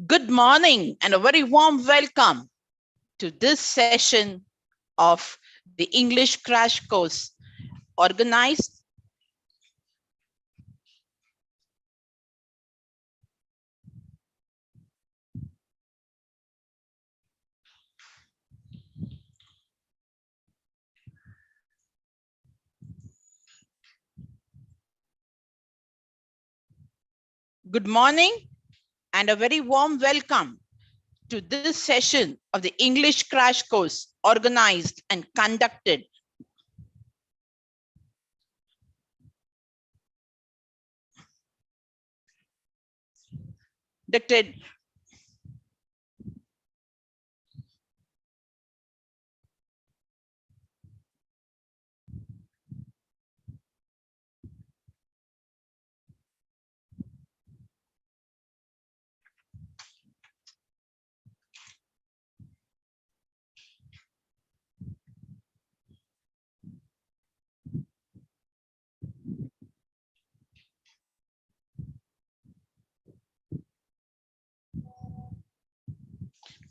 Good morning and a very warm welcome to this session of the English Crash Course organized. Good morning and a very warm welcome to this session of the English Crash Course organized and conducted Dictated.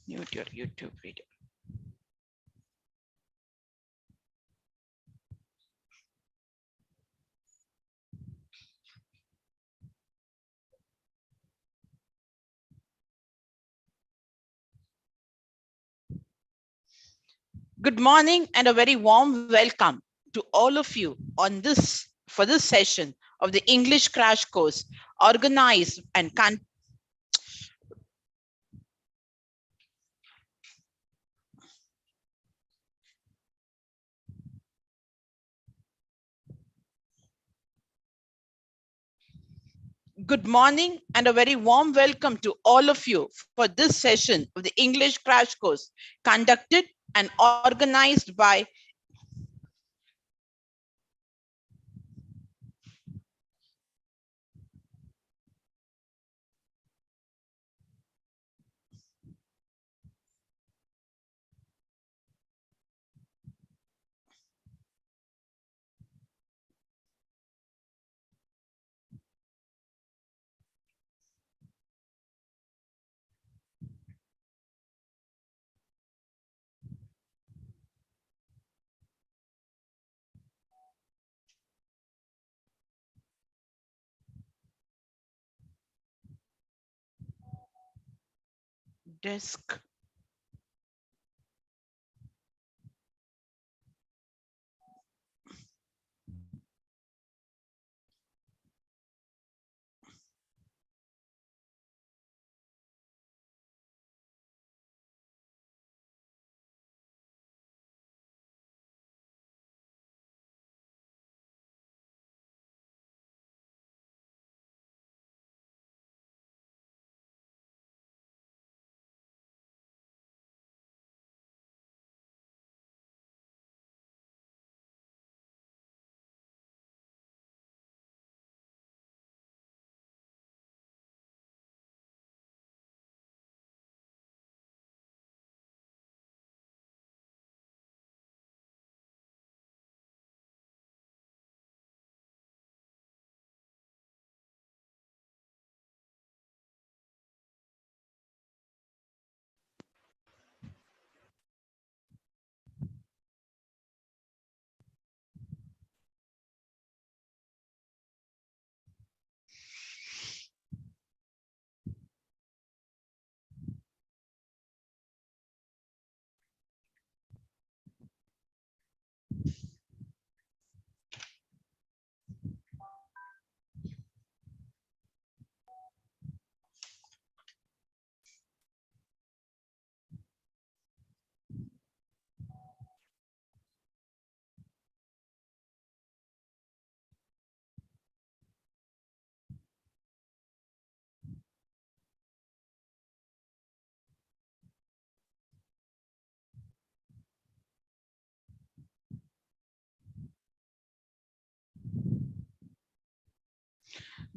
Mute your YouTube video. Good morning and a very warm welcome to all of you on this session of the English Crash Course organized and Good morning and a very warm welcome to all of you for this session of the English Crash Course conducted and organized by desk.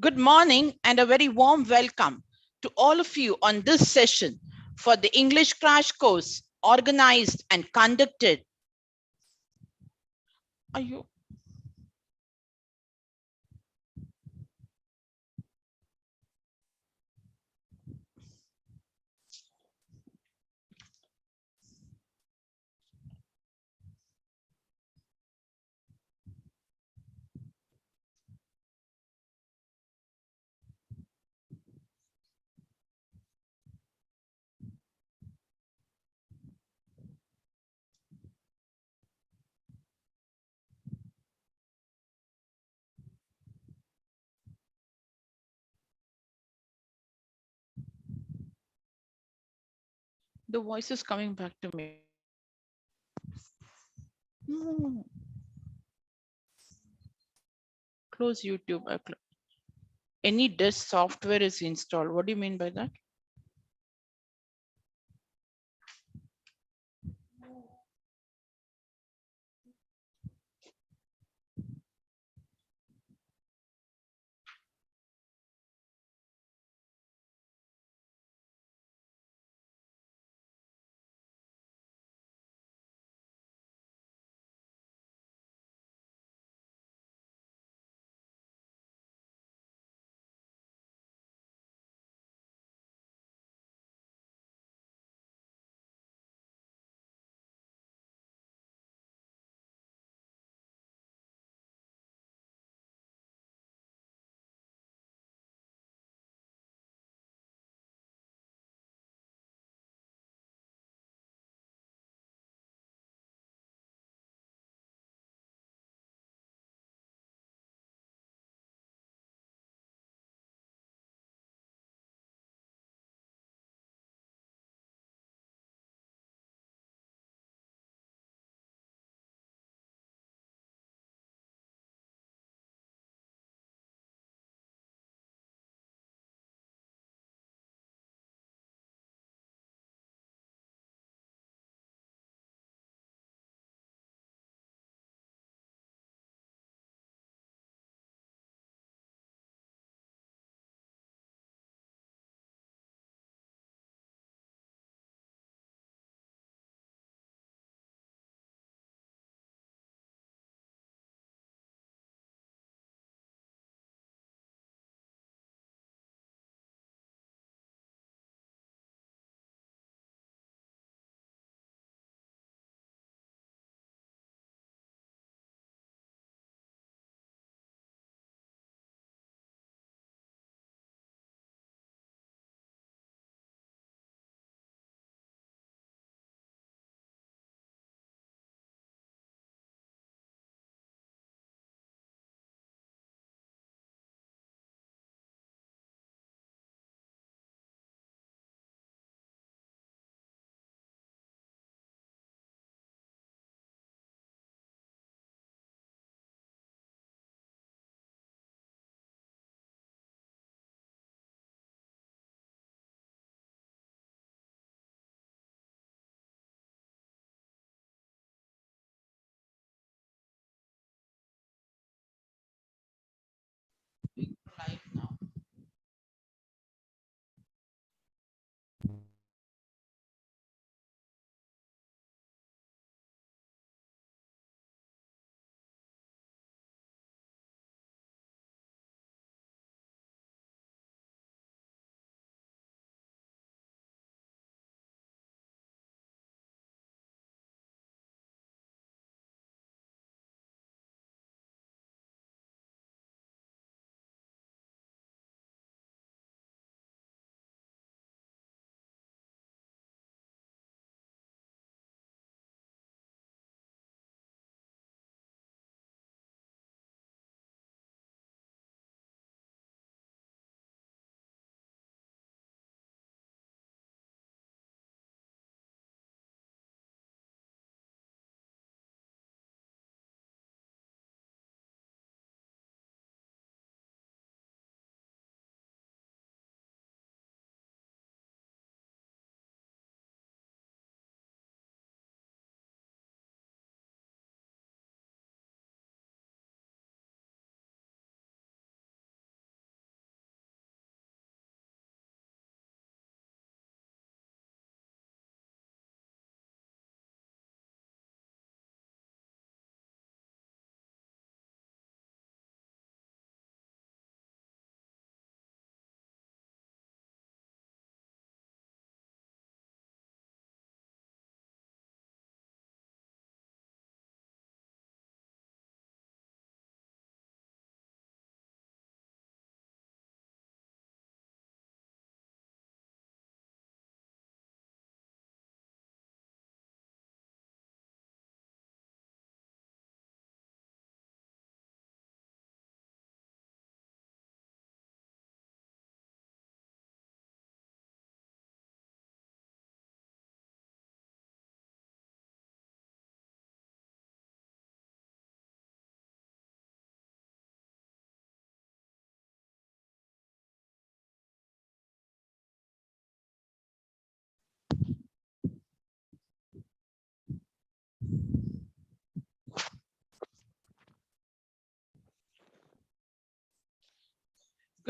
Good morning and a very warm welcome to all of you on this session for the English Crash Course organized and conducted. Are you? The voice is coming back to me. No. Close YouTube. Any disk software is installed. What do you mean by that?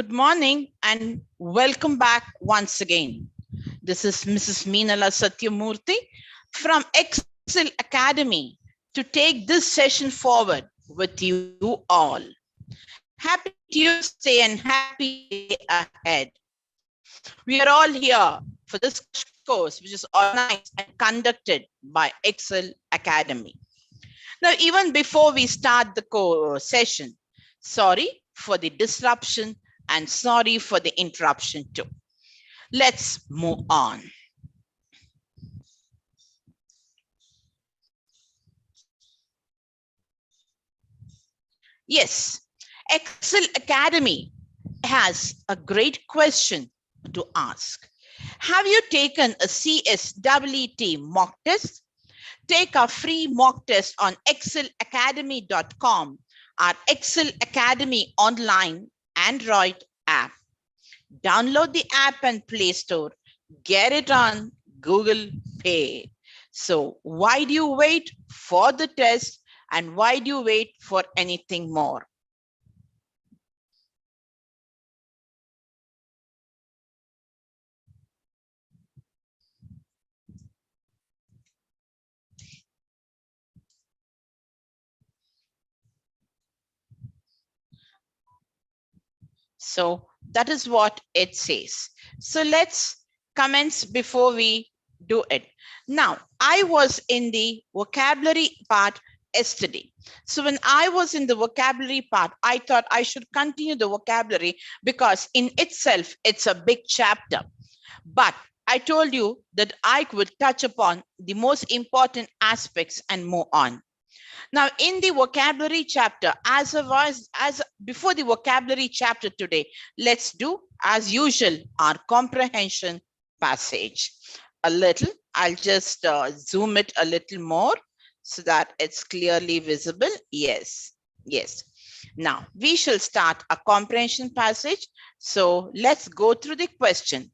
Good morning and welcome back once again. This is Mrs. Meenala Satyamurthy from Ekcel Academy to take this session forward with you all. Happy Tuesday and happy day ahead. We are all here for this course, which is organized and conducted by Ekcel Academy. Now, even before we start the session, sorry for the disruption and sorry for the interruption too. Let's move on. Yes, Ekcel Academy has a great question to ask. Have you taken a CSEET mock test? Take our free mock test on excelacademy.com, our Ekcel Academy online Android app. Download the app and Play Store. Get it on Google Pay. So why do you wait for the test and why do you wait for anything more? So that is what it says. So let's commence before we do it. Now, I was in the vocabulary part yesterday. So when I was in the vocabulary part, I thought I should continue the vocabulary because in itself, it's a big chapter. But I told you that I would touch upon the most important aspects and move on. Now, in the vocabulary chapter, as before the vocabulary chapter today, let's do, as usual, our comprehension passage. A little, I'll just zoom it a little more so that it's clearly visible. Yes, yes. Now, we shall start a comprehension passage. So let's go through the question.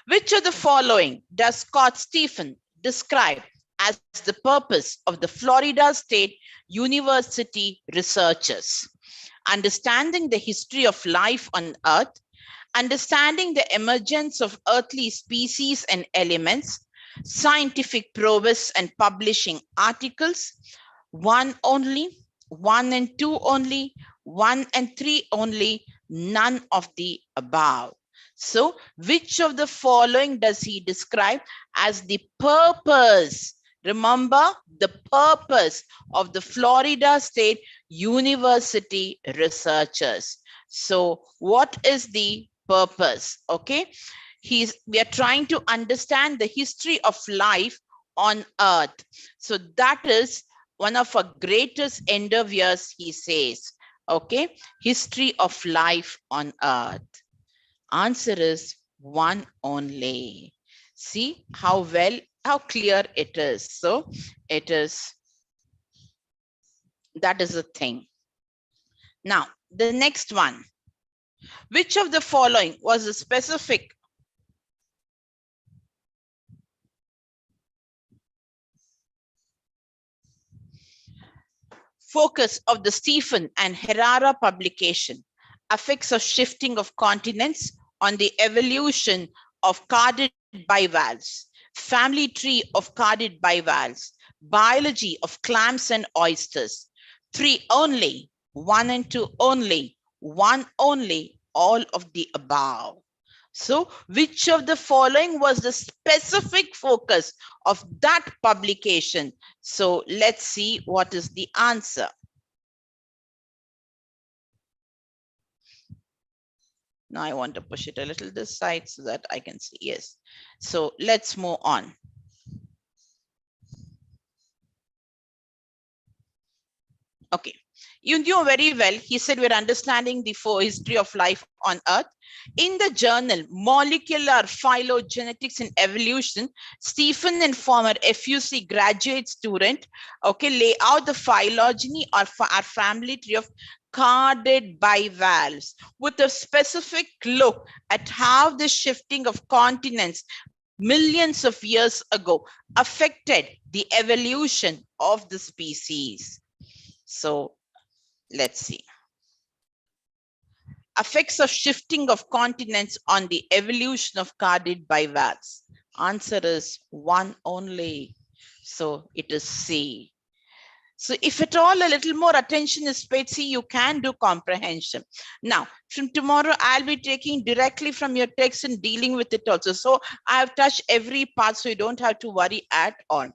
Which of the following does Scott Stephen describe as the purpose of the Florida State University researchers? Understanding the history of life on Earth, understanding the emergence of earthly species and elements, scientific prowess and publishing articles, one only, one and two only, one and three only, none of the above. So which of the following does he describe as the purpose? Remember, the purpose of the Florida State University researchers. So what is the purpose? Okay, we are trying to understand the history of life on Earth. So that is one of our greatest endeavors, he says. Okay, history of life on Earth. Answer is one only. See how clear it is. So it is, that is the thing. Now, the next one. Which of the following was a specific focus of the Stephen and Herrera publication? Effects of shifting of continents on the evolution of carded bivalves, family tree of carded bivalves, biology of clams and oysters. Three only, one and two only, one only, all of the above. So which of the following was the specific focus of that publication? So let's see what is the answer. Now I want to push it a little this side so that I can see. Yes. So let's move on. Okay. You know very well, he said we're understanding the history of life on Earth. In the journal Molecular Phylogenetics and Evolution, Stephen and former FUC graduate student, okay, lay out the phylogeny or our family tree of carded bivalves with a specific look at how the shifting of continents millions of years ago affected the evolution of the species. So let's see. effects of shifting of continents on the evolution of carded bivalves? Answer is one only. So it is C. So if at all a little more attention is paid, see, you can do comprehension. Now, from tomorrow, I'll be taking directly from your text and dealing with it also. So I have touched every part, so you don't have to worry at all.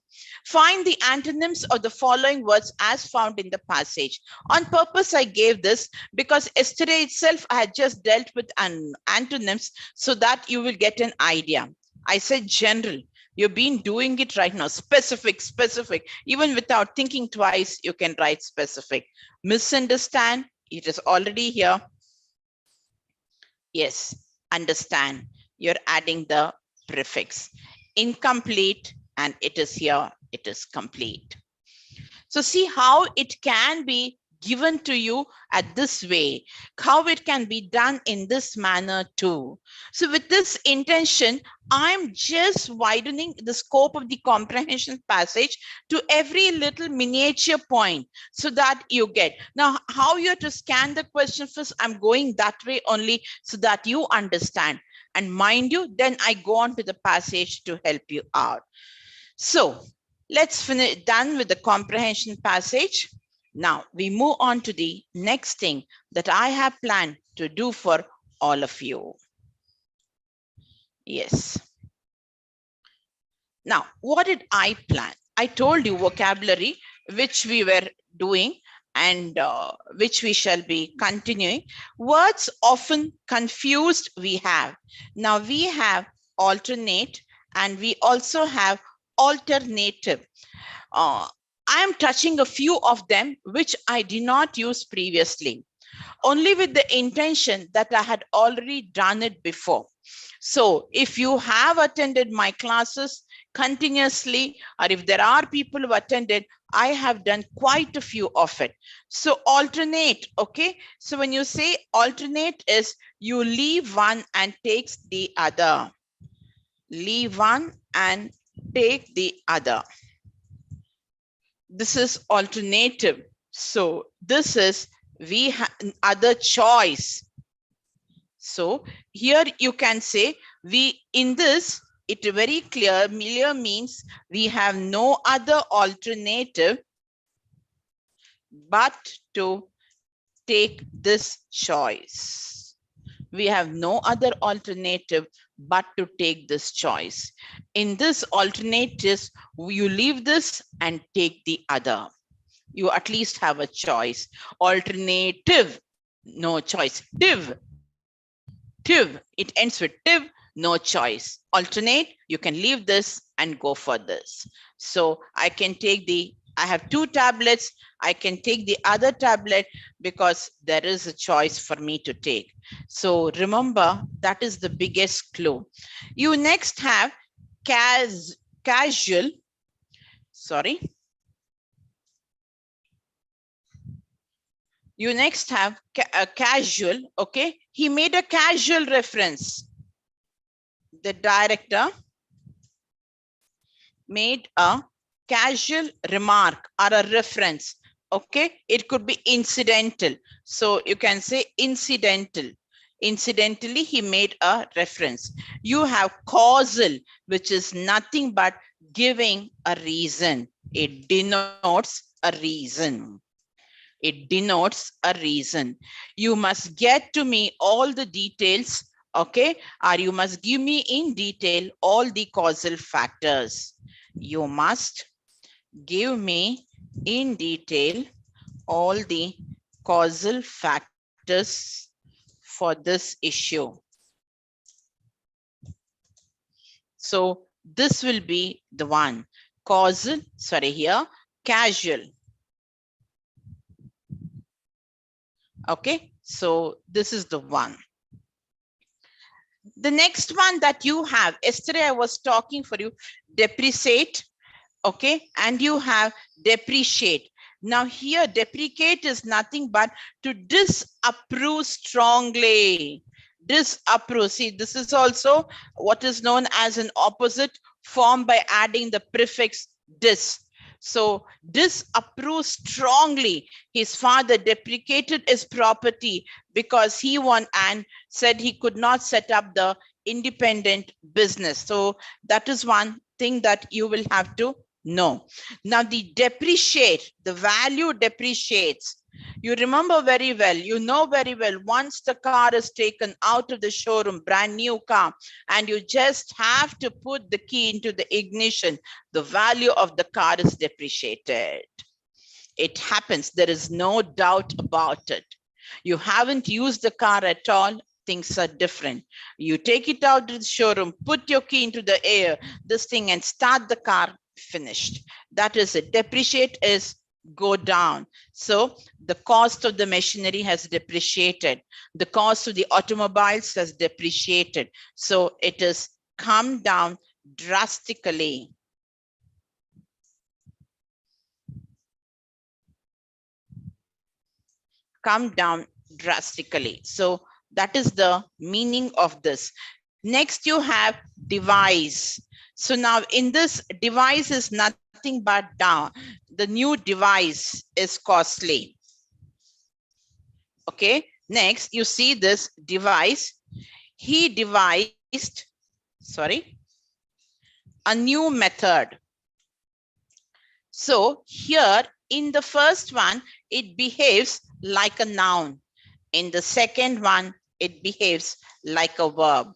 Find the antonyms of the following words as found in the passage. On purpose, I gave this because yesterday itself, I had just dealt with antonyms so that you will get an idea. I said general. You've been doing it right now. Specific, specific. Even without thinking twice, you can write specific. Misunderstand, it is already here. Yes, understand. You're adding the prefix. Incomplete, and it is here. It is complete. So see how it can be given to you at this way, how it can be done in this manner too. So with this intention, I'm just widening the scope of the comprehension passage to every little miniature point so that you get. Now, how you're to scan the question first, I'm going that way only so that you understand. And mind you, then I go on to the passage to help you out. So let's finish, done with the comprehension passage. Now we move on to the next thing that I have planned to do for all of you. Yes. Now, what did I plan? I told you vocabulary, which we were doing and which we shall be continuing. Words often confused we have. Now we have alternate and we also have alternative. I am touching a few of them which I did not use previously, only with the intention that I had already done it before. So if you have attended my classes continuously, or if there are people who attended, I have done quite a few of it. So alternate, okay? So when you say alternate is you leave one and takes the other. Leave one and take the other. This is alternative. So this is we have other choice. So here you can say we in this, it very clear means we have no other alternative but to take this choice. We have no other alternative but to take this choice. In this alternatives, you leave this and take the other. You at least have a choice. Alternative, no choice. Tiv, it ends with tiv, no choice. Alternate, you can leave this and go for this. So I can take I have two tablets. I can take the other tablet because there is a choice for me to take. So remember, that is the biggest clue. You next have casual. Sorry. You next have casual, okay? He made a casual reference. The director made a casual remark or a reference, okay? It could be incidental. So you can say incidental. Incidentally, he made a reference. You have causal, which is nothing but giving a reason. It denotes a reason. It denotes a reason. You must get to me all the details, okay? Or you must give me in detail all the causal factors. You must give me in detail all the causal factors for this issue. So this will be the one. Causal, sorry, here, casual. Okay, so this is the one. The next one that you have, yesterday I was talking for you, depreciate, okay, and you have depreciate. Now here, deprecate is nothing but to disapprove strongly. Disapprove. See, this is also what is known as an opposite form by adding the prefix dis. So disapproves strongly. His father deprecated his property because he won and said he could not set up the independent business. So that is one thing that you will have to know. Now the depreciate, the value depreciates. You remember very well, you know very well, once the car is taken out of the showroom, brand new car, and you just have to put the key into the ignition, the value of the car is depreciated. It happens, there is no doubt about it. You haven't used the car at all, things are different. You take it out to the showroom, put your key into the air, this thing, and start the car, finished. That is it. Depreciate is go down. So the cost of the machinery has depreciated. The cost of the automobiles has depreciated. So it is come down drastically. Come down drastically. So that is the meaning of this. Next, you have device. So now in this, device is nothing but down. The new device is costly. Okay, next you see this device. He devised, sorry, a new method. So here in the first one, it behaves like a noun. In the second one, it behaves like a verb.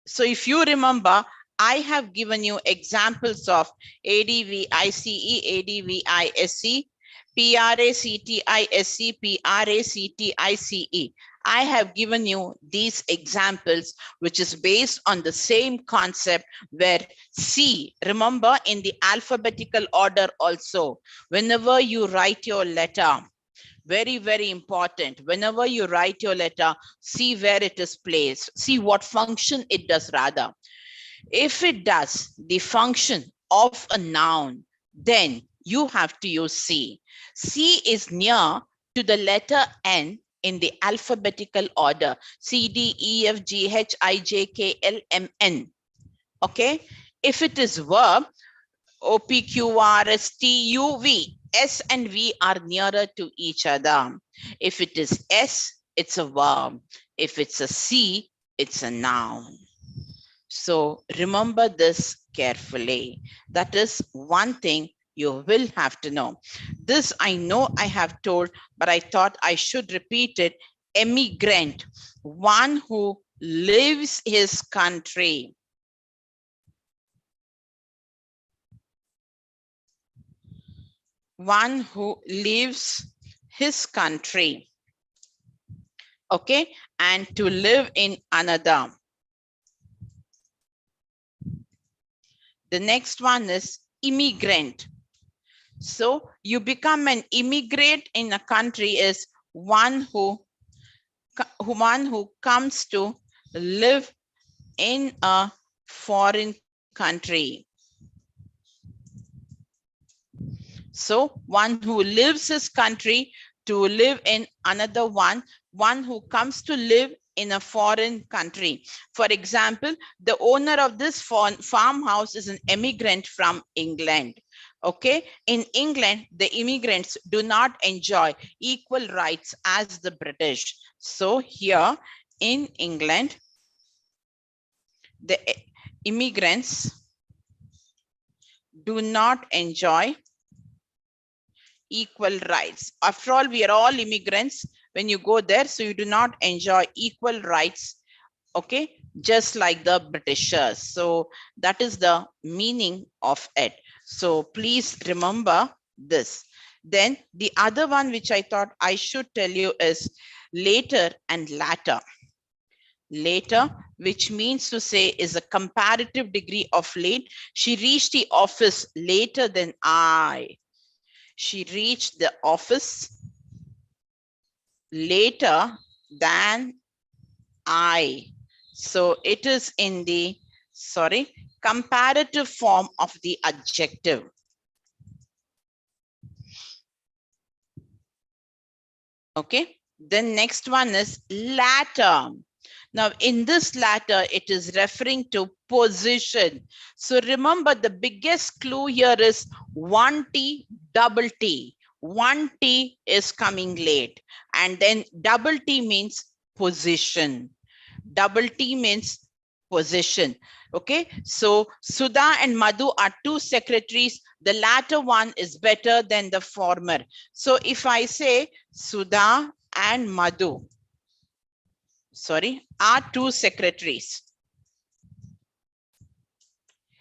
So if you remember, I have given you examples of ADVICE, ADVISE, PRACTISC, PRACTICE. I have given you these examples, which is based on the same concept where C, remember in the alphabetical order also, whenever you write your letter, very, very important. Whenever you write your letter, see where it is placed. See what function it does rather. If it does the function of a noun, then you have to use C. C is near to the letter N in the alphabetical order. C, D, E, F, G, H, I, J, K, L, M, N. Okay. If it is verb, O, P, Q, R, S, T, U, V. S and V are nearer to each other. If it is S, it's a verb. If it's a C, it's a noun. So remember this carefully. That is one thing you will have to know. This I know I have told, but I thought I should repeat it. Emigrant, one who leaves his country. One who leaves his country, okay, and to live in another. The next one is immigrant. So you become an immigrant in a country is one who comes to live in a foreign country. So one who leaves his country to live in another one who comes to live in a foreign country. For example, the owner of this farmhouse is an immigrant from England. Okay, in England, the immigrants do not enjoy equal rights as the British. So here in England, the immigrants do not enjoy equal rights. After all, we are all immigrants when you go there, so you do not enjoy equal rights, okay, just like the Britishers. So that is the meaning of it. So please remember this. Then the other one which I thought I should tell you is later and latter. Later, which means to say is a comparative degree of late. She reached the office later than I. She reached the office later than I. So it is in the, comparative form of the adjective. Okay. Then next one is latter. Now, in this latter, it is referring to position. So remember, the biggest clue here is 1T, double T. 1T is coming late. And then double T means position. Double T means position. Okay, so Sudha and Madhu are two secretaries. The latter one is better than the former. So if I say Sudha and Madhu, are two secretaries.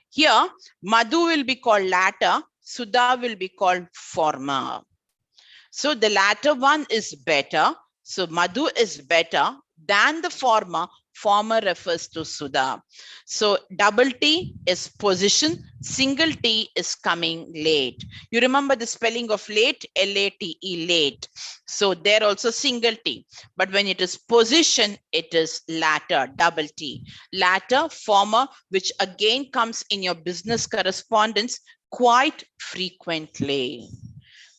Here, Madhu will be called latter, Sudha will be called former. So the latter one is better. So Madhu is better than the former. Former refers to Sudha. So double T is position, single T is coming late. You remember the spelling of late, L-A-T-E, late. So there also single T. But when it is position, it is latter, double T. Latter, former, which again comes in your business correspondence quite frequently.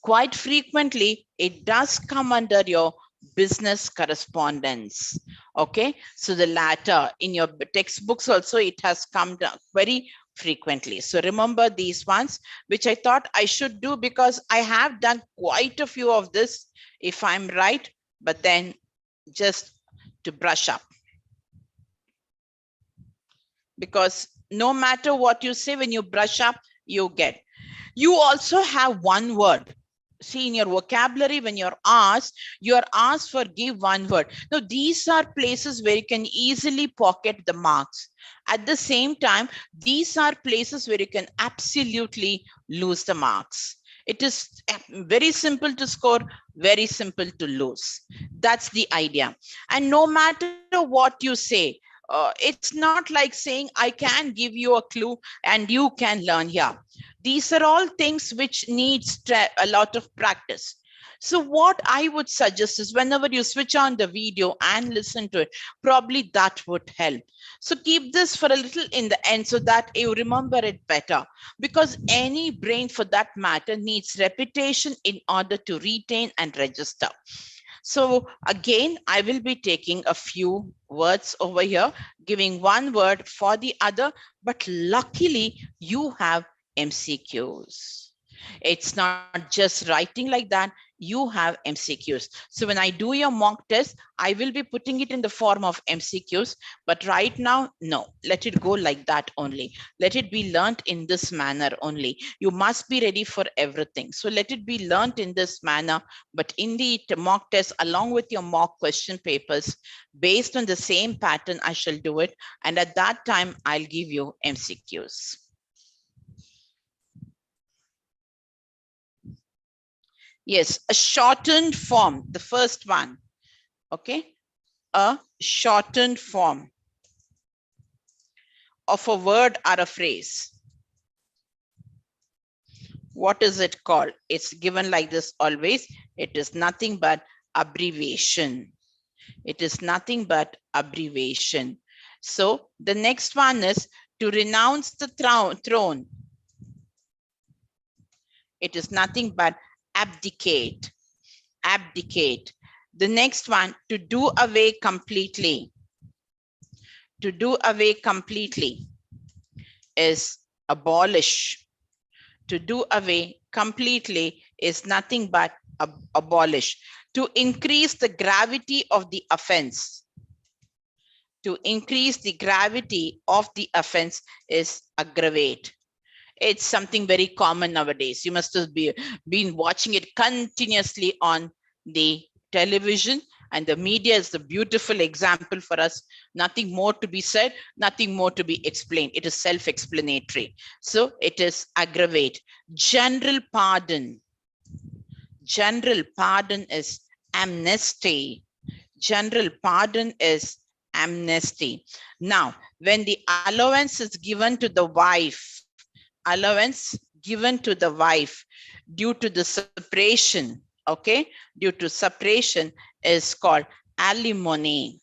Quite frequently, it does come under your business correspondence. Okay, so the latter in your textbooks also, it has come down very frequently. So remember these ones, which I thought I should do because I have done quite a few of this, if I'm right, but then just to brush up. Because no matter what you say, when you brush up, you get. You also have one word. See, in your vocabulary, when you're asked for give one word. Now, these are places where you can easily pocket the marks. At the same time, these are places where you can absolutely lose the marks. It is very simple to score, very simple to lose. That's the idea. And no matter what you say, it's not like saying I can give you a clue and you can learn here. These are all things which needs a lot of practice. So what I would suggest is whenever you switch on the video and listen to it, probably that would help. So keep this for a little in the end so that you remember it better, because any brain for that matter needs repetition in order to retain and register. So again, I will be taking a few words over here, giving one word for the other, but luckily you have MCQs. It's not just writing like that, you have MCQs. So when I do your mock test, I will be putting it in the form of MCQs, but right now, no, let it go like that only. Let it be learnt in this manner only. You must be ready for everything. So let it be learnt in this manner, but in the mock test, along with your mock question papers, based on the same pattern, I shall do it. And at that time, I'll give you MCQs. Yes, a shortened form, the first one, okay? A shortened form of a word or a phrase. What is it called? It's given like this always. It is nothing but abbreviation. It is nothing but abbreviation. So the next one is to renounce the throne. It is nothing but abdicate. Abdicate. The next one, to do away completely. To do away completely is abolish. To do away completely is nothing but abolish. To increase the gravity of the offense. To increase the gravity of the offense is aggravate. It's something very common nowadays. You must have been watching it continuously on the television, and the media is the beautiful example for us. Nothing more to be said, nothing more to be explained. It is self-explanatory. So it is aggravate. General pardon. General pardon is amnesty. General pardon is amnesty. Now, when the allowance is given to the wife, allowance given to the wife due to the separation, okay, due to separation is called alimony,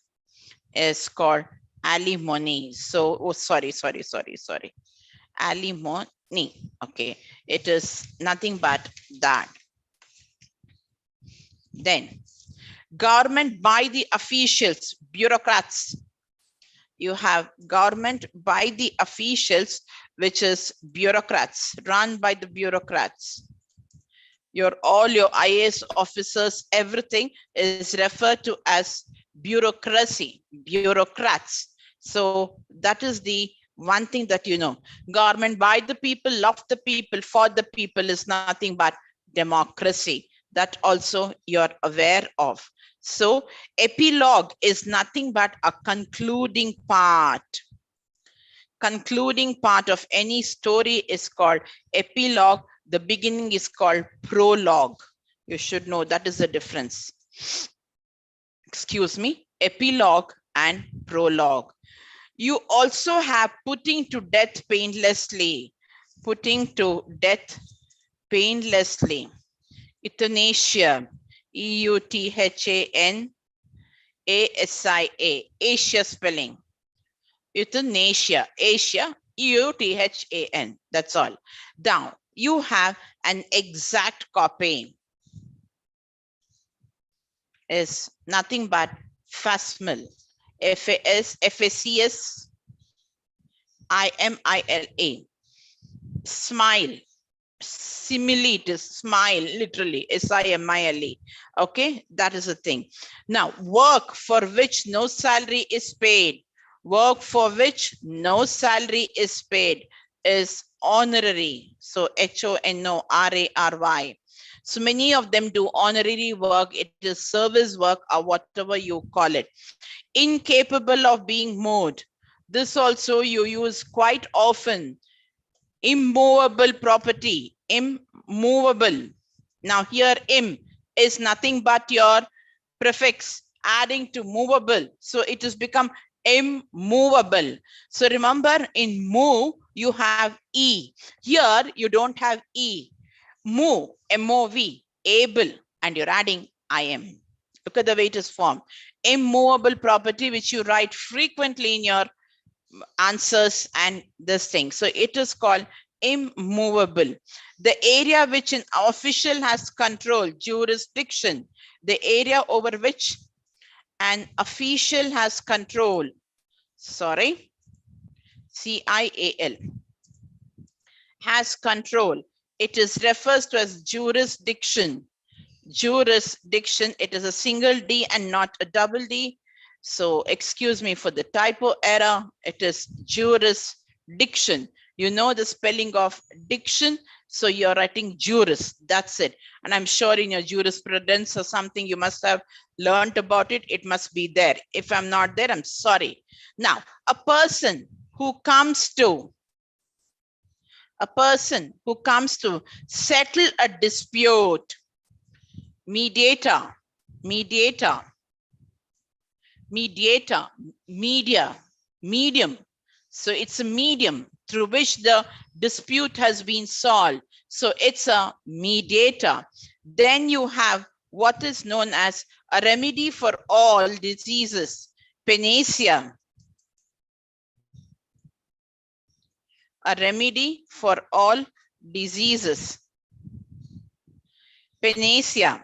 is called alimony. So, oh, sorry. Alimony, okay, it is nothing but that. Then, government by the officials, bureaucrats, you have government by the officials, which is bureaucrats, run by the bureaucrats. All your IAS officers, everything is referred to as bureaucracy, bureaucrats. So that is the one thing that you know. Government by the people, of the people, for the people is nothing but democracy. That also you're aware of. So epilogue is nothing but a concluding part. Concluding part of any story is called epilogue. The beginning is called prologue. You should know that is the difference. Excuse me, epilogue and prologue. You also have putting to death painlessly. Putting to death painlessly. Euthanasia. EUTHANASIA. Asia spelling. Euthanasia. Asia. EUTHAN. That's all. Now, you have an exact copy. Is nothing but FASMIL. FACS IMILA. Smile. Simile, it is smile, literally, SIMILE. Okay, that is the thing. Now, work for which no salary is paid. Work for which no salary is paid is honorary. So HONORARY. So many of them do honorary work. It is service work or whatever you call it. Incapable of being moved. This also you use quite often. Immovable property. Immovable. Now here im is nothing but your prefix adding to movable. So it has become immovable. So remember, in move you have E. Here you don't have E. Move, M-O-V, able, and you're adding I-M. Look at the way it is formed. Immovable property, which you write frequently in your answers and this thing. So it is called immovable. The area which an official has control, jurisdiction, the area over which an official has control, sorry, CIAL, has control. It is refers to as jurisdiction. Jurisdiction, it is a single D and not a double D. So excuse me for the typo error. It is jurisdiction. You know the spelling of diction. So you're writing juris, that's it. And I'm sure in your jurisprudence or something, you must have learned about it. It must be there. If I'm not there, I'm sorry. Now, a person who comes to settle a dispute, mediator, medium. So it's a medium through which the dispute has been solved. So it's a mediator. Then you have what is known as a remedy for all diseases, panacea. A remedy for all diseases, panacea.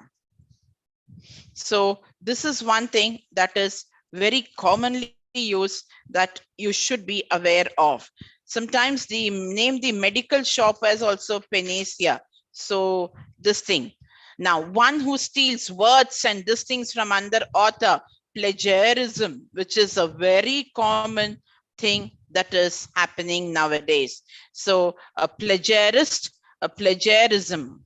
So this is one thing that is very commonly used that you should be aware of. Sometimes the name the medical shop as also panacea. So this thing. Now, one who steals words and these things from another author, plagiarism, which is a very common thing that is happening nowadays. So a plagiarist, a plagiarism.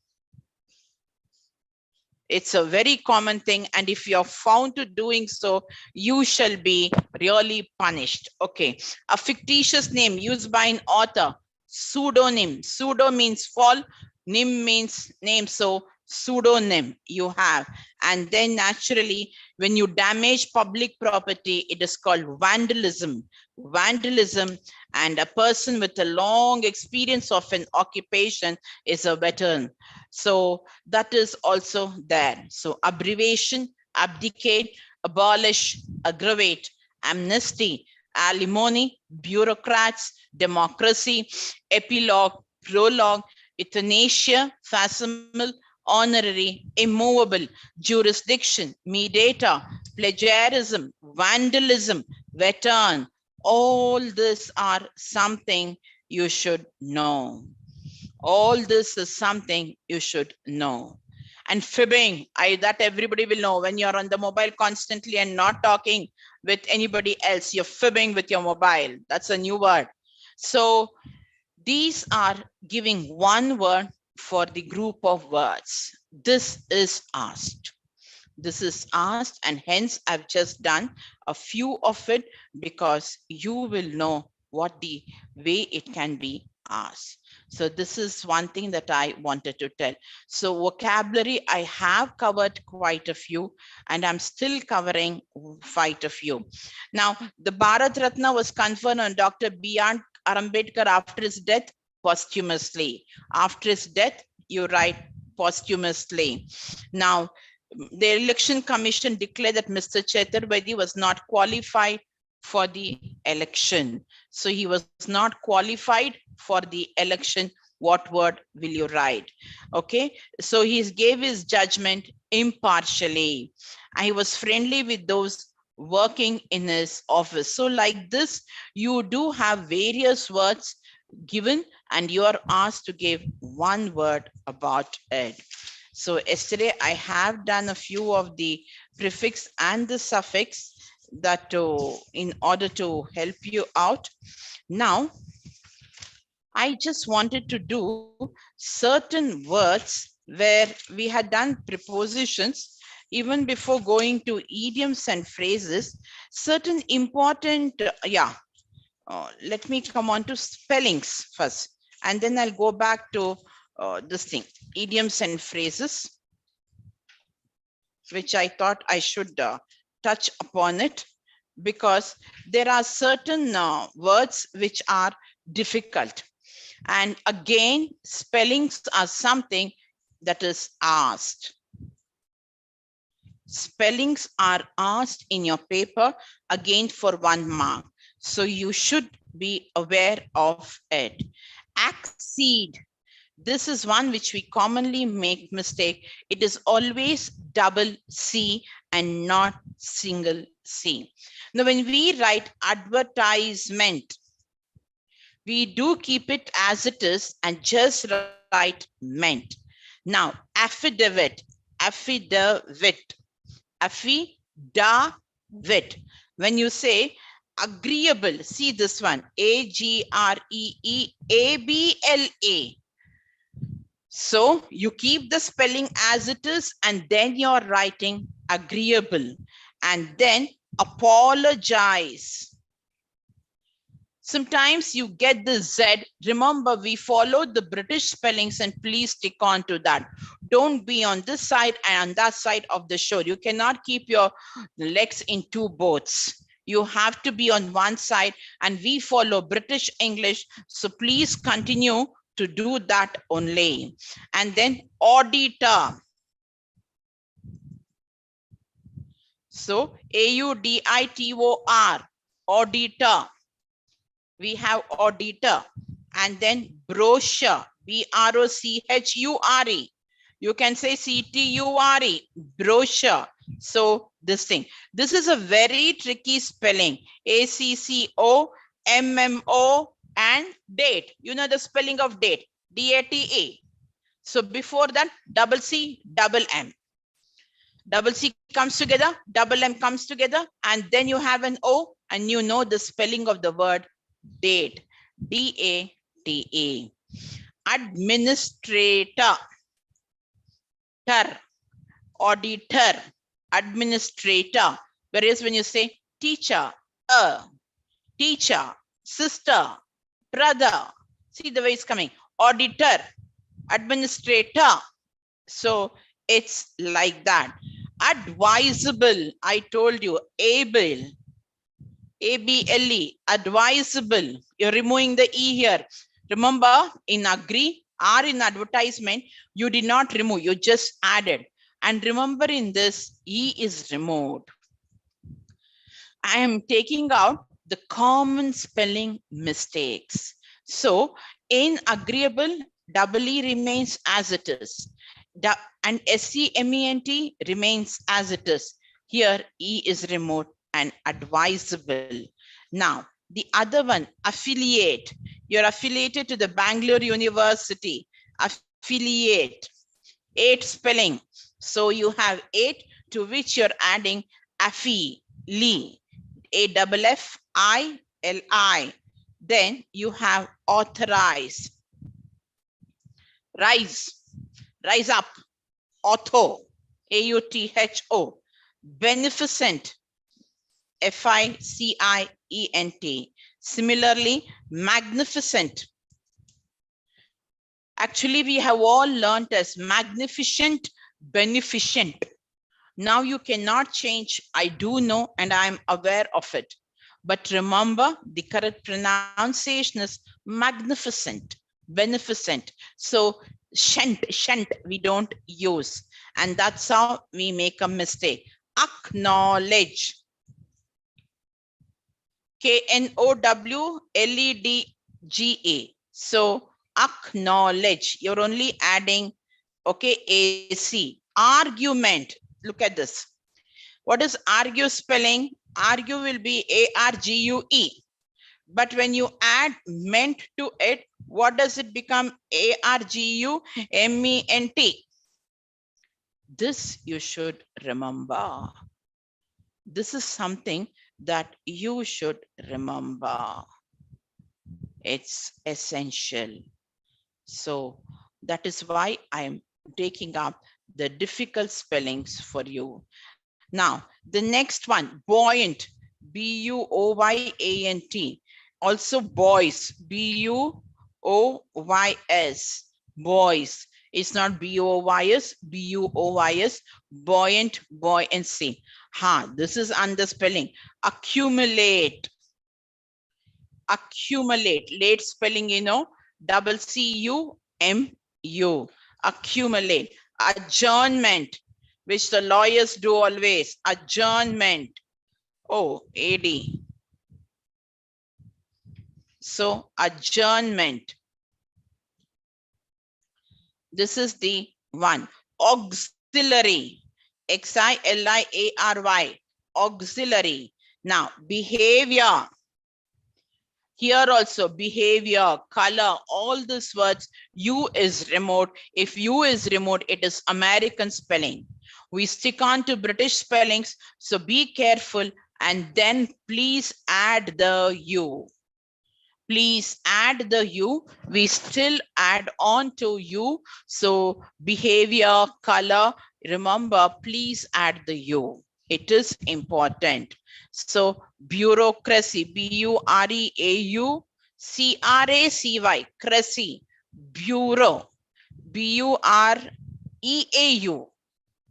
It's a very common thing, and if you're found to doing so, you shall be really punished. Okay, a fictitious name used by an author, pseudonym. Pseudo means fall, nym means name, so pseudonym you have. And then naturally, when you damage public property, it is called vandalism. Vandalism, and a person with a long experience of an occupation is a veteran. So that is also there. So abbreviation, abdicate, abolish, aggravate, amnesty, alimony, bureaucrats, democracy, epilogue, prologue, euthanasia, facsimile, honorary, immovable, jurisdiction, mediator, plagiarism, vandalism, veteran, All this are something you should know. All this is something you should know. And fibbing, that everybody will know. When you're on the mobile constantly and not talking with anybody else, you're fibbing with your mobile. That's a new word. So these are giving one word for the group of words. This is asked. This is asked, and hence I've just done a few of it because you will know what the way it can be asked. So this is one thing that I wanted to tell. So vocabulary, I have covered quite a few, and I'm still covering quite a few. Now, the Bharat Ratna was conferred on Dr. Buoyant Ambedkar after his death posthumously. After his death, you write posthumously. Now, the election commission declared that Mr. Chaturvedi was not qualified for the election. So he was not qualified for the election. What word will you write? Okay, so he gave his judgment impartially. And he was friendly with those working in his office. So like this, you do have various words given and you are asked to give one word about it. So yesterday I have done a few of the prefix and the suffix that in order to help you out. Now, I just wanted to do certain words where we had done prepositions even before going to idioms and phrases, certain important, let me come on to spellings first, and then I'll go back to this thing, idioms and phrases, which I thought I should touch upon it because there are certain words which are difficult. And again, spellings are something that is asked. Spellings are asked in your paper again for 1 mark. So you should be aware of it. Accede. This is one which we commonly make mistake. It is always double C and not single C. Now, when we write advertisement, we do keep it as it is and just write meant. Now, affidavit, affidavit, affidavit. When you say agreeable, see this one, A-G-R-E-E-A-B-L-A. So you keep the spelling as it is and then you're writing agreeable and then apologize. Sometimes you get the Z. Remember, we followed the British spellings and please stick on to that. Don't be on this side and on that side of the shore. You cannot keep your legs in two boats. You have to be on one side and we follow British English. So please continue to do that only. And then auditor. So A-U-D-I-T-O-R, auditor. We have auditor. And then brochure, B-R-O-C-H-U-R-E. You can say C-T-U-R-E, brochure. So this thing. This is a very tricky spelling. A-C-C-O-M-M-O and date. You know the spelling of date, D-A-T-A. So before that, double C, double M. Double C comes together, double M comes together, and then you have an O, and you know the spelling of the word date, D-A-T-A. Administrator, auditor, administrator. Whereas when you say teacher, teacher, sister, brother, see the way it's coming, auditor, administrator. So it's like that. Advisable, I told you, able, A-B-L-E, advisable. You're removing the E here. Remember, in agree or in advertisement, you did not remove, you just added. And remember in this, E is removed. I am taking out the common spelling mistakes. So in agreeable, double E remains as it is. And S-E-M-E-N-T remains as it is. Here, E is removed and advisable. Now, The other one, affiliate. You're affiliated to the Bangalore University. Affiliate. 8 spelling. So you have 8 to which you're adding affili. AFFILI. Then you have authorize. Rise. Rise up. Auto. AUTHO. Beneficent. FICIENT. Similarly, magnificent. Actually, we have all learned as magnificent, beneficent. Now you cannot change. I do know and I'm aware of it. But remember, the correct pronunciation is magnificent, beneficent. So shunt we don't use. And that's how we make a mistake. Acknowledge. KNOWLEDGE. So acknowledge. You're only adding, okay, AC. Argument. Look at this. What is argue spelling? Argue will be ARGUE. But when you add ment to it, what does it become? ARGUMENT. This you should remember. This is something that you should remember. It's essential. So that is why I'm taking up the difficult spellings for you. Now, the next one, buoyant, BUOYANT. Also boys, BUOYS, boys. It's not BOYS, BUOYS, buoyant, buoyancy. This is under spelling. Accumulate. Accumulate. Late spelling, you know, CCUMU. Accumulate. Adjournment, which the lawyers do always. Adjournment. Oh, AD. So adjournment. This is the one. Auxiliary. XILIARY. Auxiliary. Now, behavior. Here also, behavior, color, all these words. U is remote. If U is remote, it is American spelling. We stick on to British spellings, so be careful and then please add the U. Please add the U. We still add on to U. So behavior, color, remember, please add the U. It is important. So bureaucracy, BUREAUCRACY, cracy, bureau, BUREAU,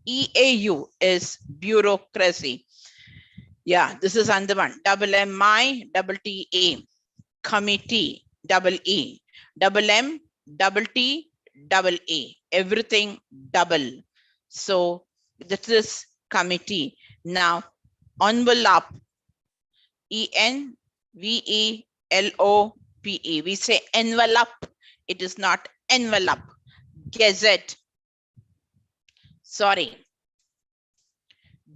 EAU is bureaucracy. Yeah, this is under one. MMITTA, committee, EE, MMTTE, everything double. So this is committee. Now, envelope, ENVELOPE. We say envelope. It is not envelope. Gazette. Sorry.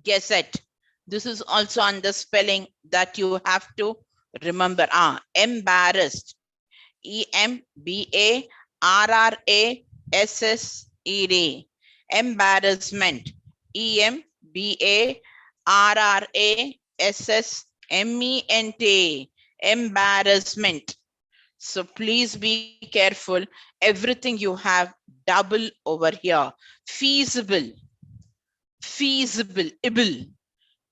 Gazette. This is also under spelling that you have to remember. Embarrassed. EMBARRASSED. Embarrassment. EMBARRASSMENT. Embarrassment. So please be careful. Everything you have double over here. Feasible. Feasible.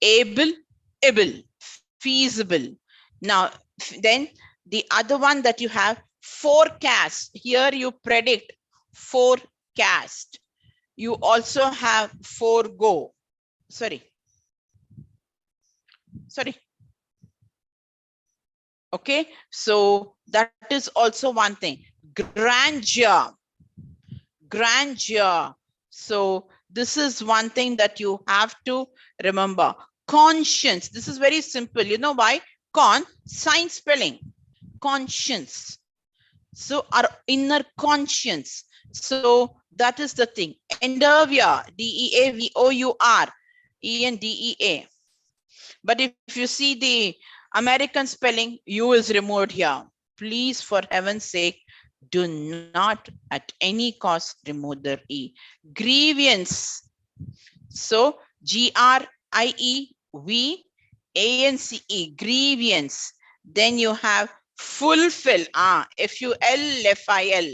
Able. Feasible. Now, then the other one that you have, forecast. Here you predict. Forecast. You also have forego. Sorry. Okay, so that is also one thing. Grandeur. So this is one thing that you have to remember. Conscience. This is very simple. You know why? Sign spelling. Conscience. So our inner conscience. So that is the thing. Endeavor. DEAVOUR. ENDEA. But if you see the American spelling, U is removed here. Please, for heaven's sake, do not at any cost remove the E. Grievance. So G-R-I-E-V-A-N-C-E, grievance. Then you have fulfill, F-U-L-F-I-L.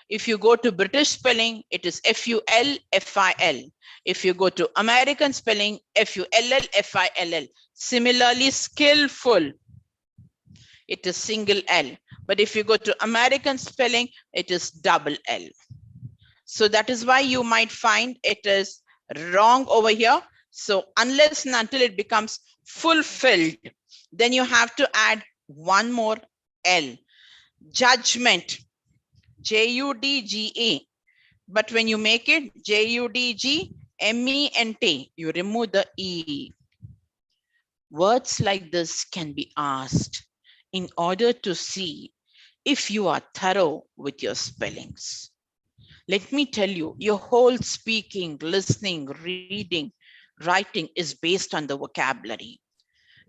If you go to British spelling, it is F-U-L-F-I-L. If you go to American spelling, F-U-L-L-F-I-L-L. Similarly, skillful, it is single L. But if you go to American spelling, it is double L. So that is why you might find it is wrong over here. So unless and until it becomes fulfilled, then you have to add one more L. Judgment, J-U-D-G-E. But when you make it J-U-D-G-M-E-N-T, you remove the E. Words like this can be asked in order to see if you are thorough with your spellings. Let me tell you, your whole speaking, listening, reading, writing is based on the vocabulary.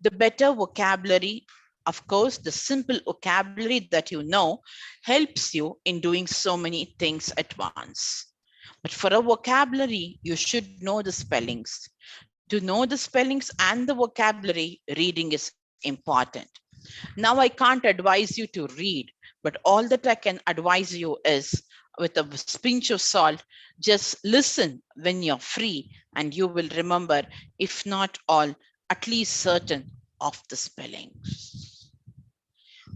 The better vocabulary, of course, the simple vocabulary that you know helps you in doing so many things at once. But for a vocabulary, you should know the spellings. To know the spellings and the vocabulary, reading is important. Now, I can't advise you to read, but all that I can advise you is with a pinch of salt, just listen when you're free and you will remember, if not all, at least certain of the spellings.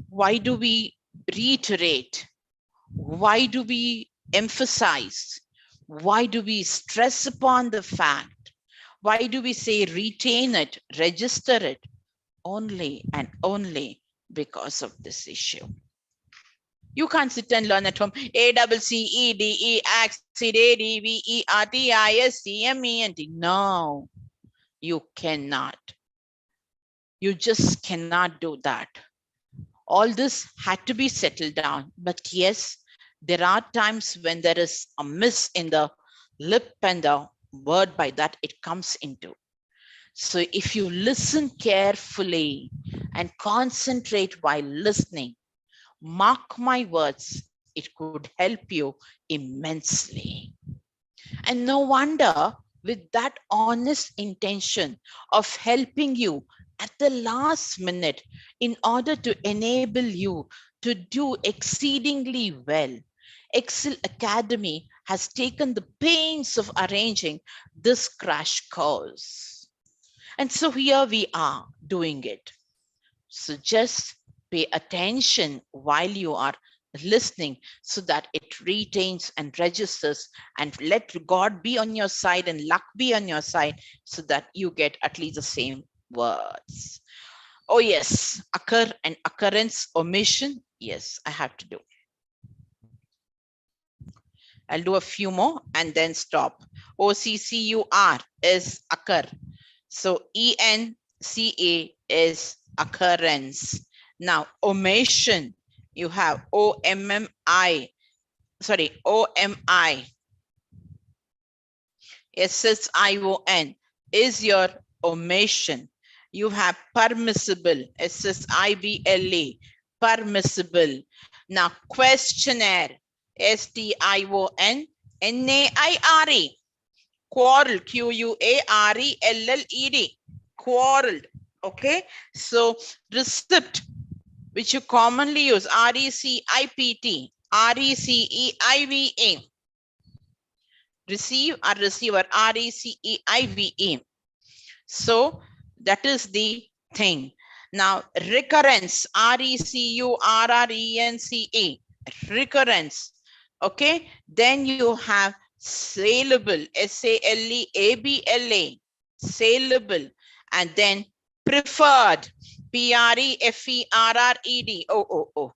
Why do we reiterate? Why do we emphasize? Why do we stress upon the fact? Why do we say retain it, register it? Only and only because of this issue. You can't sit and learn at home. A-C-C-E-D-E, accent, A-D-V-E-R-T-I-S-C-M-E-N-T. No, you cannot. You just cannot do that. All this had to be settled down. But yes, there are times when there is a miss in the lip and the word by that it comes into. So if you listen carefully and concentrate while listening, mark my words, it could help you immensely. And no wonder, with that honest intention of helping you at the last minute in order to enable you to do exceedingly well, Ekcel Academy has taken the pains of arranging this crash course. And so here we are doing it. So just pay attention while you are listening so that it retains and registers, and let God be on your side and luck be on your side so that you get at least the same words. Oh yes, occur and occurrence, omission. Yes, I have to do. I'll do a few more and then stop. O-C-C-U-R is occur. So E-N-C-A is occurrence. Now, omission, you have O-M-M-I, sorry, O-M-I, S-S-I-O-N is your omission. You have permissible, S-S-I-B-L-E, permissible. Now, questionnaire, S-T-I-O-N-N-A-I-R-E, quarrel, Q-U-A-R-E-L-L-E-D, quarreled. Okay, so receipt, which you commonly use, R-E-C-I-P-T, R-E-C-E-I-V-E, receive or receiver, R-E-C-E-I-V-E. So that is the thing. Now recurrence, R-E-C-U-R-R-E-N-C-E, recurrence. Okay, then you have saleable, S-A-L-E-A-B-L-A, saleable, and then preferred, P-R-E-F-E-R-R-E-D, O-O-O,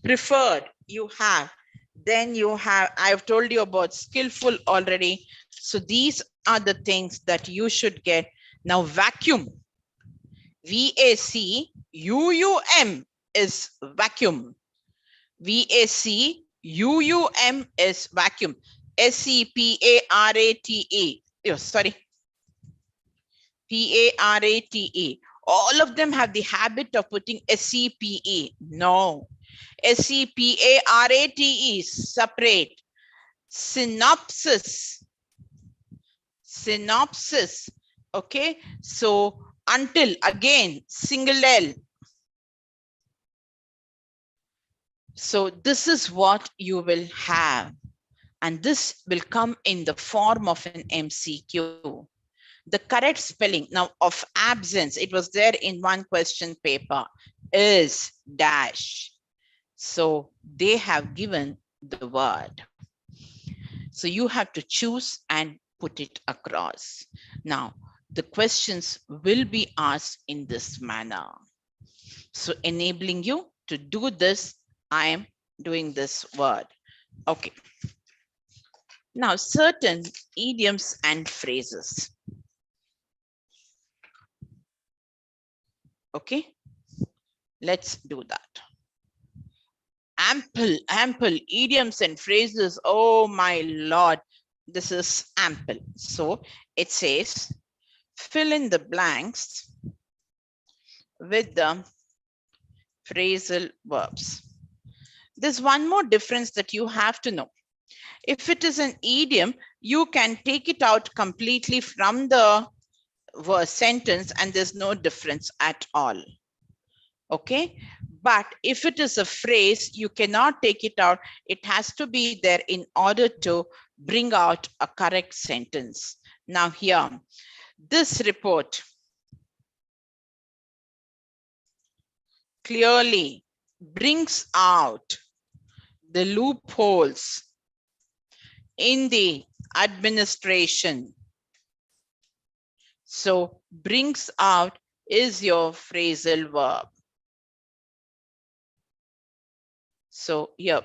preferred you have. Then you have, I've told you about skillful already. So these are the things that you should get. Now vacuum, V-A-C-U-U-M is vacuum. V-A-C-U-U-M is vacuum. S-E-P-A-R-A-T-E. Oh, sorry. P-A-R-A-T-E. All of them have the habit of putting S-E-P-E. No. S-E-P-A-R-A-T-E, separate. Synopsis. Synopsis. Okay. So until, again, single L. So this is what you will have. And this will come in the form of an MCQ. The correct spelling now of absence, it was there in one question paper, is dash. So they have given the word. So you have to choose and put it across. Now, the questions will be asked in this manner. So enabling you to do this, I am doing this word. Okay. Now, certain idioms and phrases. Okay, let's do that. Ample idioms and phrases. Oh my Lord, this is ample. So it says, fill in the blanks with the phrasal verbs. There's one more difference that you have to know. If it is an idiom, you can take it out completely from the sentence and there's no difference at all. Okay, but if it is a phrase, you cannot take it out. It has to be there in order to bring out a correct sentence. Now here, this report clearly brings out the loopholes in the administration. So brings out is your phrasal verb. So here,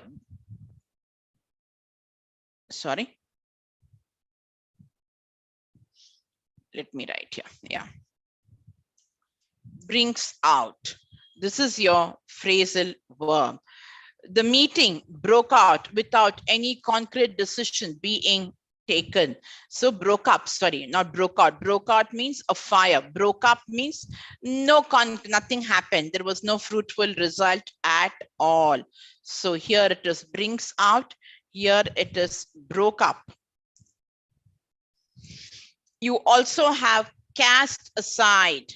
sorry. Let me write here. Yeah. Brings out. This is your phrasal verb. The meeting broke out without any concrete decision being taken. So broke up, sorry, not broke out. Broke out means a fire. Broke up means nothing happened. There was no fruitful result at all. So here it is brings out. Here it is broke up. You also have cast aside.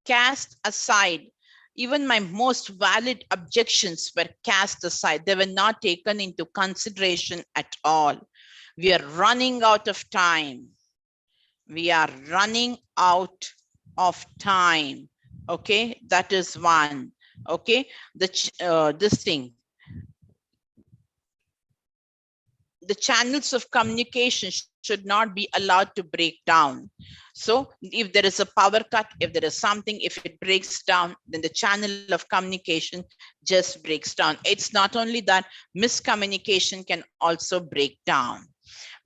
Cast aside. Even my most valid objections were cast aside. They were not taken into consideration at all. We are running out of time. We are running out of time. Okay, that is one. Okay, this thing. The channels of communication should not be allowed to break down. So if there is a power cut, if there is something, if it breaks down, then the channel of communication just breaks down. It's not only that, miscommunication can also break down.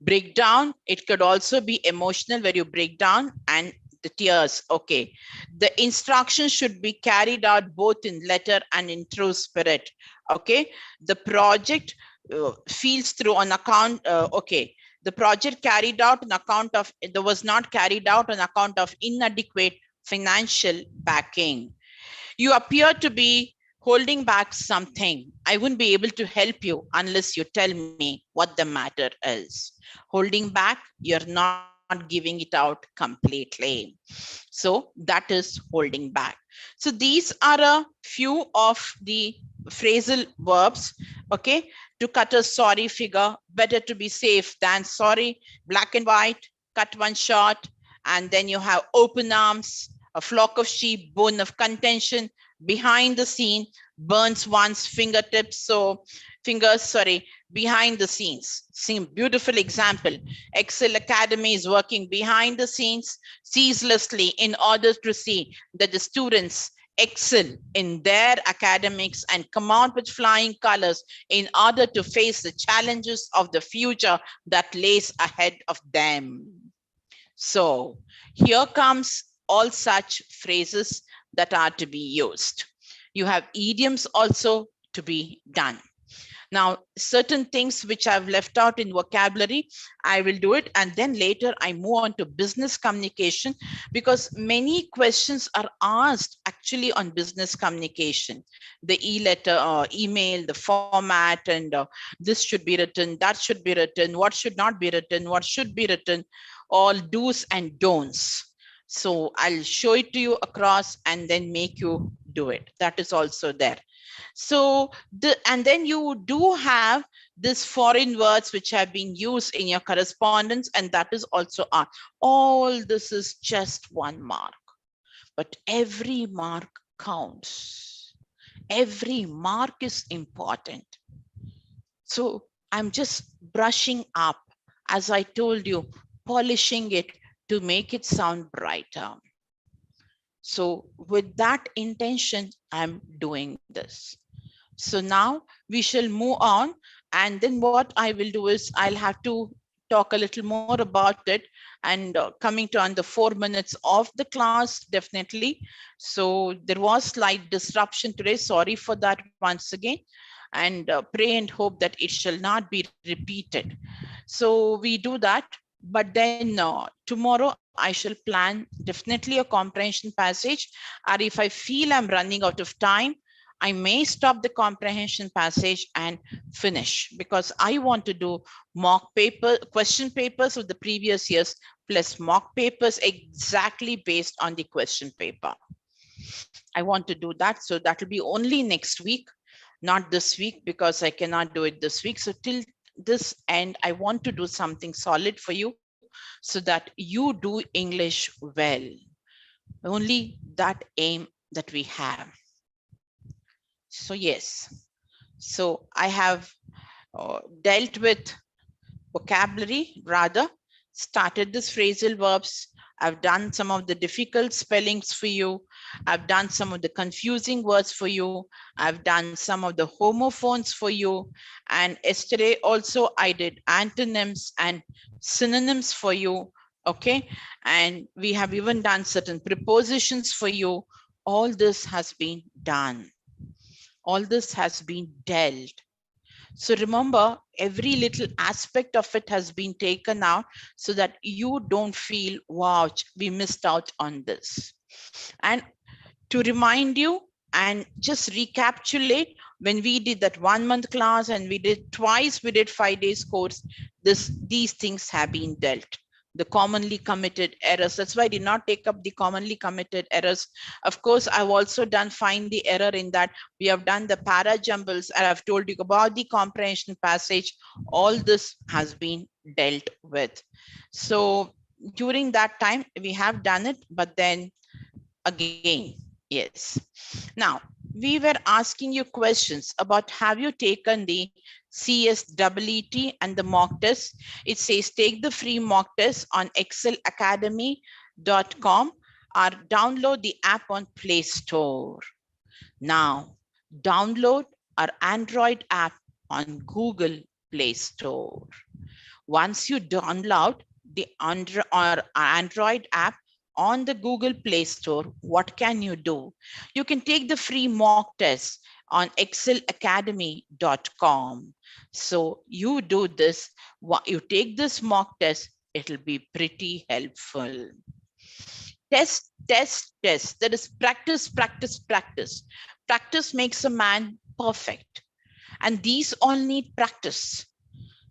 Break down, it could also be emotional where you break down and the tears. Okay. The instructions should be carried out both in letter and in true spirit. Okay. The project feels through on account, okay. The project carried out on account of, it was not carried out on account of inadequate financial backing. You appear to be holding back something. I wouldn't be able to help you unless you tell me what the matter is. Holding back, you're not giving it out completely. So that is holding back. So these are a few of the phrasal verbs. Okay. To cut a sorry figure, better to be safe than sorry. Black and white, cut one short. And then you have open arms, a flock of sheep, bone of contention, behind the scene, burns one's fingertips. So fingers, sorry, behind the scenes. See, beautiful example. Ekcel Academy is working behind the scenes ceaselessly in order to see that the students excel in their academics and come out with flying colors in order to face the challenges of the future that lays ahead of them. So here comes all such phrases that are to be used. You have idioms also to be done. Now, certain things which I've left out in vocabulary, I will do it. And then later I move on to business communication, because many questions are asked actually on business communication. The e-letter or email, the format, and this should be written, that should be written, what should not be written, what should be written, all do's and don'ts. So I'll show it to you across and then make you do it. That is also there. So and then you do have this foreign words which have been used in your correspondence, and that is also art. All this is just 1 mark, but every mark counts. Every mark is important. So I'm just brushing up, as I told you, polishing it to make it sound brighter. So with that intention, I'm doing this. So now we shall move on, and then what I will do is I'll have to talk a little more about it, and coming to under 4 minutes of the class, definitely. So there was slight disruption today. Sorry for that once again, and pray and hope that it shall not be repeated. So we do that, but then tomorrow I shall plan definitely a comprehension passage, or if I feel I'm running out of time, I may stop the comprehension passage and finish, because I want to do mock paper, question papers of the previous years plus mock papers exactly based on the question paper. I want to do that. So that will be only next week, not this week, because I cannot do it this week. So till this end, I want to do something solid for you so that you do English well. Only that aim that we have. So yes, so I have dealt with vocabulary, rather started this phrasal verbs. I've done some of the difficult spellings for you. I've done some of the confusing words for you. I've done some of the homophones for you. And yesterday also I did antonyms and synonyms for you. Okay. And we have even done certain prepositions for you. All this has been done. All this has been dealt. So remember, every little aspect of it has been taken out so that you don't feel, wow, we missed out on this. And to remind you and just recapitulate, when we did that 1 month class and we did twice, we did 5 days course, these things have been dealt. The commonly committed errors. That's why I did not take up the commonly committed errors. Of course, I've also done find the error in that. We have done the para jumbles, and I've told you about the comprehension passage. All this has been dealt with. So during that time, we have done it, but then again, yes. Now, we were asking you questions about, have you taken the CSEET and the mock test? It says take the free mock test on excelacademy.com or download the app on Play Store. Now, download our Android app on Google Play Store. Once you download the Android app on the Google Play Store, what can you do? You can take the free mock test on excelacademy.com. So you do this, you take this mock test, it'll be pretty helpful. Test, test, test. That is practice, practice, practice. Practice makes a man perfect. And these all need practice.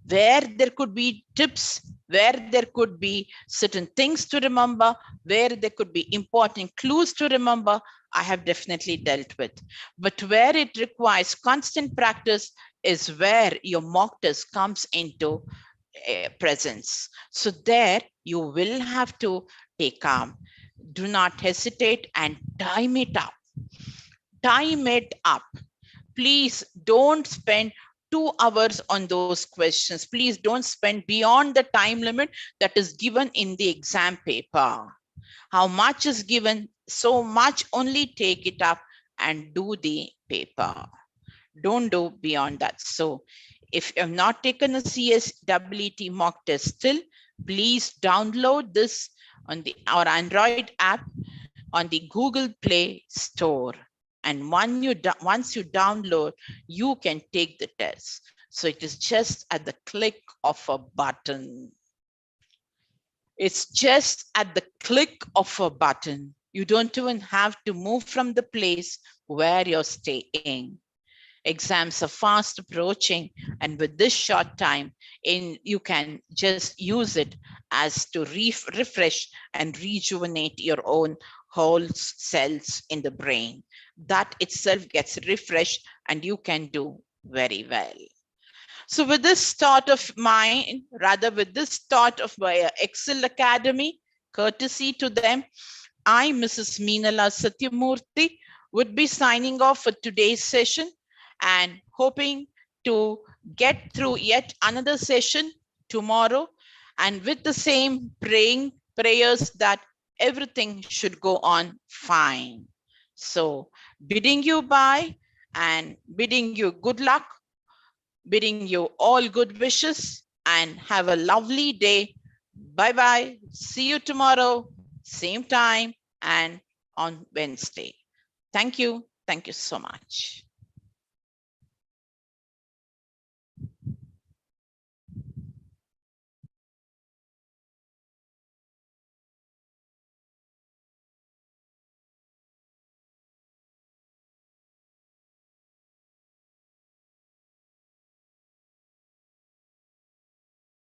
Where there could be tips, where there could be certain things to remember, where there could be important clues to remember, I have definitely dealt with. But where it requires constant practice is where your mock test comes into presence. So there you will have to take calm. Do not hesitate and time it up. Time it up. Please don't spend 2 hours on those questions. Please don't spend beyond the time limit that is given in the exam paper. How much is given, so much only take it up and do the paper. Don't do beyond that. So if you have not taken a CSEET mock test still, please download this on our Android app on the Google Play Store. And once you download, you can take the test. So it is just at the click of a button. It's just at the click of a button. You don't even have to move from the place where you're staying. Exams are fast approaching, and with this short time you can just use it as to refresh and rejuvenate your own whole cells in the brain. That itself gets refreshed and you can do very well. So with this thought of mine, rather with this thought of my Ekcel Academy, courtesy to them, I, Mrs. Meenala Satyamurthy, would be signing off for today's session and hoping to get through yet another session tomorrow, and with the same prayers that everything should go on fine. So bidding you bye and bidding you good luck, bidding you all good wishes, and have a lovely day. Bye-bye. See you tomorrow, same time and on Wednesday. Thank you. Thank you so much.